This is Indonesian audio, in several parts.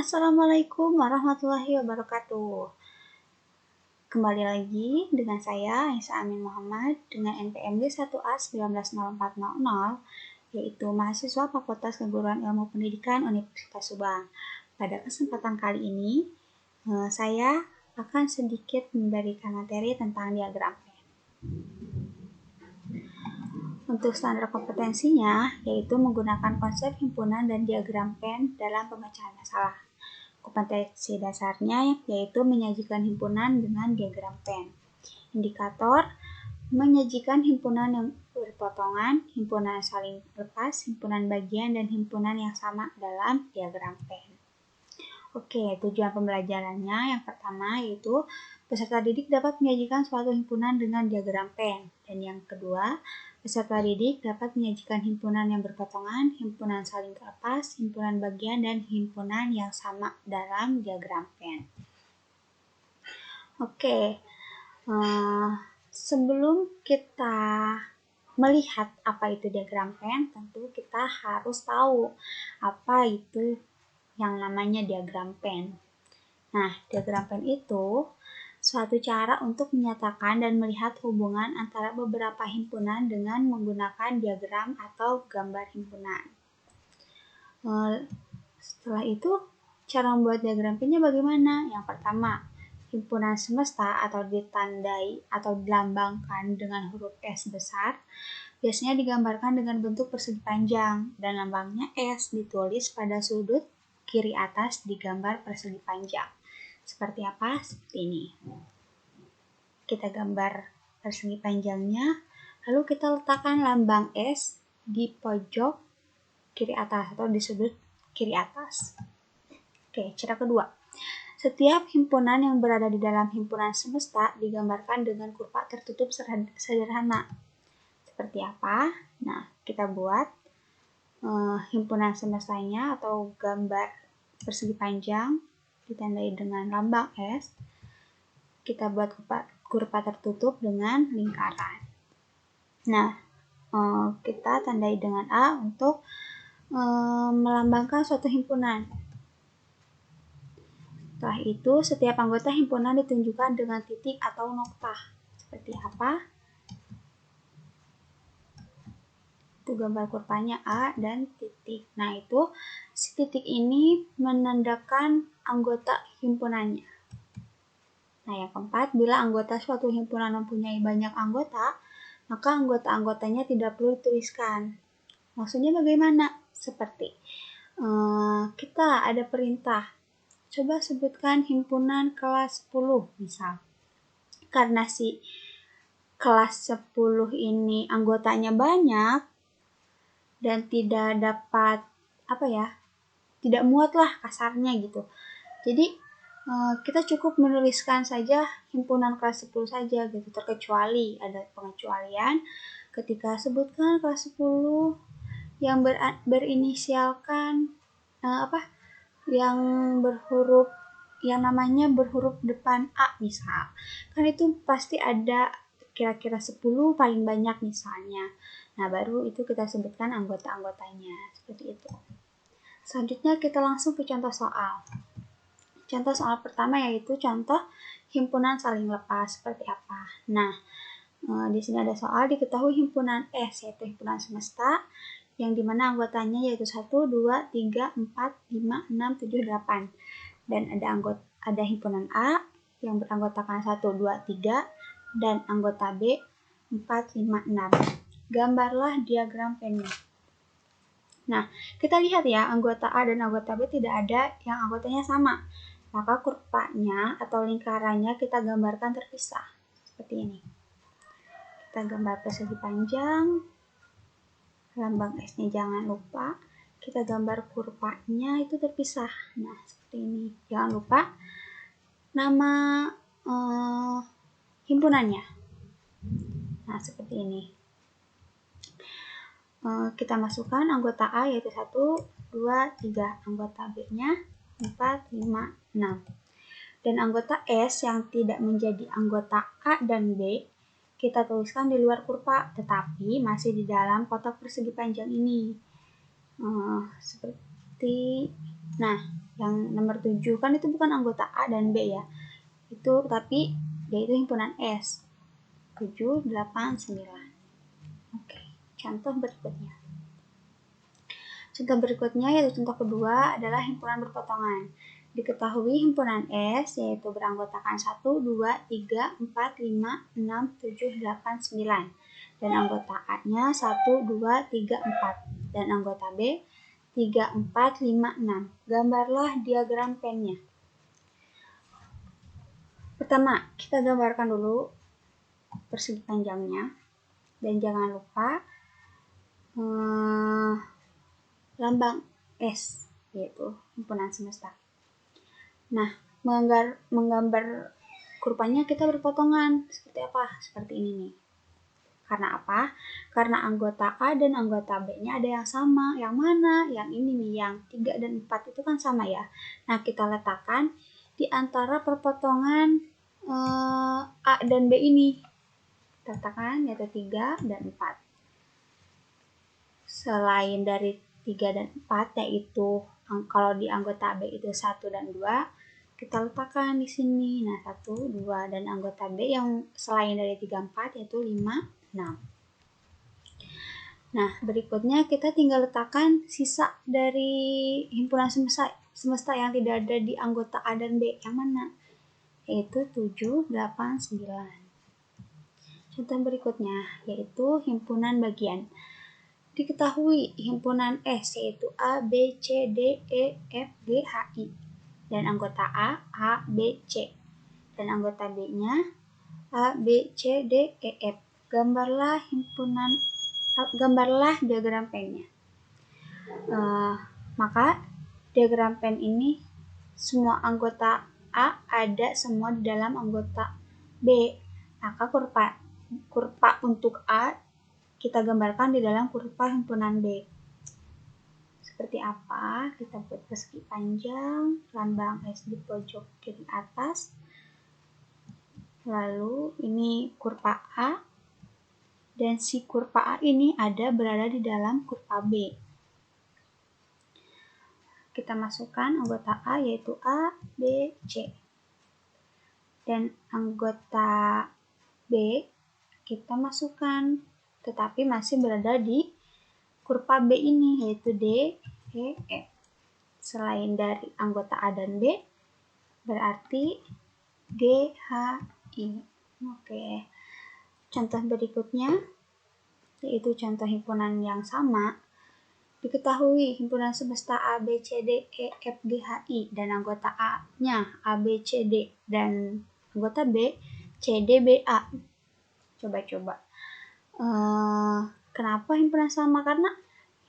Assalamualaikum warahmatullahi wabarakatuh. Kembali lagi dengan saya, Aisyah Amin Muhammad, dengan NPM D1A 190400, yaitu mahasiswa Fakultas Keguruan Ilmu Pendidikan Universitas Subang. Pada kesempatan kali ini, saya akan sedikit memberikan materi tentang diagram Venn. Untuk standar kompetensinya, yaitu menggunakan konsep himpunan dan diagram Venn dalam pemecahan masalah. Kompetensi dasarnya yaitu menyajikan himpunan dengan diagram Venn. Indikator, menyajikan himpunan yang berpotongan, himpunan saling lepas, himpunan bagian, dan himpunan yang sama dalam diagram Venn. Oke, tujuan pembelajarannya yang pertama yaitu peserta didik dapat menyajikan suatu himpunan dengan diagram Venn. Dan yang kedua, peserta didik dapat menyajikan himpunan yang berpotongan, himpunan saling lepas, himpunan bagian, dan himpunan yang sama dalam diagram Venn. Oke, sebelum kita melihat apa itu diagram Venn, tentu kita harus tahu apa itu yang namanya diagram Venn. Nah, diagram Venn itu suatu cara untuk menyatakan dan melihat hubungan antara beberapa himpunan dengan menggunakan diagram atau gambar himpunan. Setelah itu, cara membuat diagram Venn-nya bagaimana? Yang pertama, himpunan semesta atau ditandai atau dilambangkan dengan huruf S besar, biasanya digambarkan dengan bentuk persegi panjang, dan lambangnya S ditulis pada sudut kiri atas di gambar persegi panjang. Seperti apa? Seperti ini. Kita gambar persegi panjangnya, lalu kita letakkan lambang S di pojok kiri atas atau di sudut kiri atas. Oke, cara kedua. Setiap himpunan yang berada di dalam himpunan semesta digambarkan dengan kurva tertutup sederhana. Seperti apa? Nah, kita buat himpunan semestanya atau gambar persegi panjang ditandai dengan lambang S. Kita buat kurva tertutup dengan lingkaran. Nah, kita tandai dengan A untuk melambangkan suatu himpunan. Setelah itu, setiap anggota himpunan ditunjukkan dengan titik atau noktah. Seperti apa? Itu gambar kurvanya A dan titik. Nah, itu si titik ini menandakan anggota himpunannya. Nah, yang keempat, bila anggota suatu himpunan mempunyai banyak anggota, maka anggota-anggotanya tidak perlu dituliskan. Maksudnya bagaimana? Seperti kita ada perintah, coba sebutkan himpunan kelas 10 misal. Karena si kelas 10 ini anggotanya banyak, dan tidak dapat tidak muat lah kasarnya gitu. Jadi kita cukup menuliskan saja himpunan kelas 10 saja gitu, terkecuali ada pengecualian ketika sebutkan kelas 10 yang berinisialkan yang namanya berhuruf depan A misal. Kan itu pasti ada kira-kira 10 paling banyak misalnya. Nah, baru itu kita sebutkan anggota-anggotanya, seperti itu. Selanjutnya kita langsung ke contoh soal. Contoh soal pertama yaitu contoh himpunan saling lepas, seperti apa. Nah, di sini ada soal diketahui himpunan S, yaitu himpunan semesta, yang dimana anggotanya yaitu 1, 2, 3, 4, 5, 6, 7, 8. Dan ada himpunan A yang beranggotakan 1, 2, 3, dan anggota B 4, 5, 6. Gambarlah diagram Venn-nya. Nah, kita lihat ya, anggota A dan anggota B tidak ada yang anggotanya sama. Maka kurvanya atau lingkarannya kita gambarkan terpisah. Seperti ini. Kita gambar persegi panjang. Lambang S-nya jangan lupa. Kita gambar kurvanya itu terpisah. Nah, seperti ini. Jangan lupa nama himpunannya. Nah, seperti ini. Kita masukkan anggota A yaitu 1, 2, 3. Anggota B-nya 4, 5, 6. Dan anggota S yang tidak menjadi anggota A dan B, kita tuliskan di luar kurva, tetapi masih di dalam kotak persegi panjang ini. Nah, yang nomor 7 kan itu bukan anggota A dan B ya, itu tapi D itu himpunan S. 7, 8, 9. Oke, contoh berikutnya. Contoh berikutnya yaitu contoh kedua adalah himpunan berpotongan. Diketahui himpunan S yaitu beranggotakan 1, 2, 3, 4, 5, 6, 7, 8, 9. Dan anggota A-nya 1, 2, 3, 4. Dan anggota B 3, 4, 5, 6. Gambarlah diagram pennya. Pertama, kita gambarkan dulu persegi panjangnya. Dan jangan lupa lambang S, yaitu himpunan semesta. Nah, menggambar kurvanya kita berpotongan. Seperti apa? Seperti ini nih. Karena apa? Karena anggota A dan anggota B-nya ada yang sama. Yang mana? Yang ini nih, yang 3 dan 4 itu kan sama ya. Nah, kita letakkan di antara perpotongan A dan B ini. Kita letakkan yaitu 3 dan 4. Selain dari 3 dan 4, yaitu kalau di anggota B itu 1 dan 2, kita letakkan di sini. Nah, 1, 2, dan anggota B yang selain dari 3, 4 yaitu 5, 6. Nah, berikutnya kita tinggal letakkan sisa dari himpunan semesta yang tidak ada di anggota A dan B. Yang mana? Yaitu 7, 8, 9. Contoh berikutnya yaitu himpunan bagian. Diketahui himpunan S yaitu A, B, C, D, E, F, G, H, I. Dan anggota A, B, C. Dan anggota B-nya A, B, C, D, E, F. Gambarlah diagram pennya. Maka diagram pen ini semua anggota A ada semua di dalam anggota B. Maka kurva untuk A kita gambarkan di dalam kurva himpunan B. Seperti apa? Kita buat persegi panjang, lambang S di pojok kiri atas. Lalu ini kurva A. Dan si kurva A ini berada di dalam kurva B. Kita masukkan anggota A yaitu A, B, C. Dan anggota B kita masukkan, tetapi masih berada di kurva B ini yaitu D, E, F. Selain dari anggota A dan B, berarti G, H, I. Oke. Contoh berikutnya yaitu contoh himpunan yang sama. Diketahui himpunan semesta A, B, C, D, E, F, G, H, I dan anggota A-nya A, B, C, D dan anggota B, C, D, B, A. Coba-coba. Kenapa himpunan sama? Karena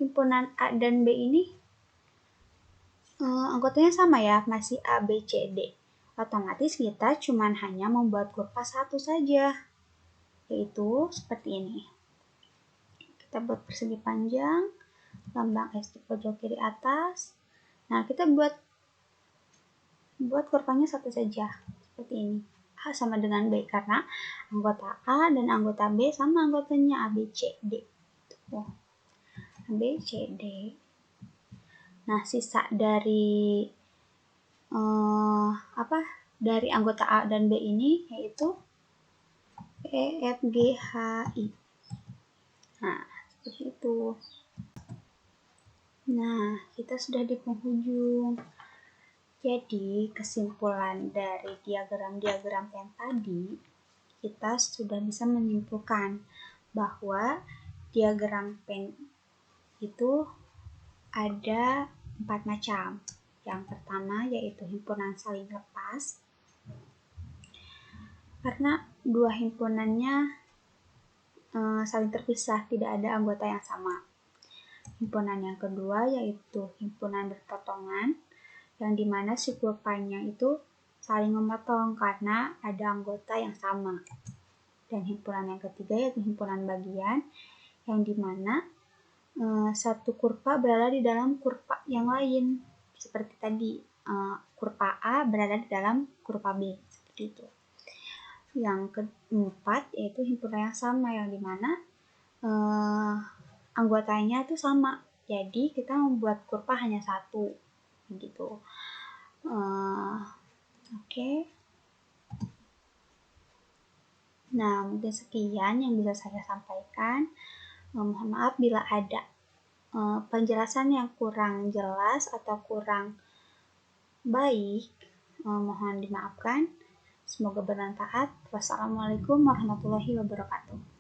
himpunan A dan B ini anggotanya sama ya, masih A, B, C, D. Otomatis kita cuma hanya membuat kurva satu saja, yaitu seperti ini. Kita buat persegi panjang, lambang S di pojok kiri atas. Nah, kita buat kurvanya satu saja, seperti ini. A sama dengan B, karena anggota A dan anggota B sama anggotanya A, B, C, D. Tuh. A, B, C, D. Nah, sisa dari dari anggota A dan B ini yaitu E, F, G, H, I. Nah, seperti itu. Nah, kita sudah di penghujung. Jadi, kesimpulan dari diagram-diagram pen tadi, kita sudah bisa menyimpulkan bahwa diagram pen itu ada 4 macam. Yang pertama yaitu himpunan saling lepas, karena dua himpunannya saling terpisah, tidak ada anggota yang sama. Himpunan yang kedua yaitu himpunan berpotongan, yang dimana si kurvanya itu saling memotong karena ada anggota yang sama. Dan himpunan yang ketiga yaitu himpunan bagian, yang dimana satu kurva berada di dalam kurva yang lain, seperti tadi kurva A berada di dalam kurva B, seperti itu. Yang keempat yaitu himpunan yang sama, yang dimana anggotanya itu sama, jadi kita membuat kurva hanya satu, gitu. Oke. Nah, mungkin sekian yang bisa saya sampaikan. Mohon maaf bila ada penjelasan yang kurang jelas atau kurang baik, mohon dimaafkan. Semoga bermanfaat. Wassalamualaikum warahmatullahi wabarakatuh.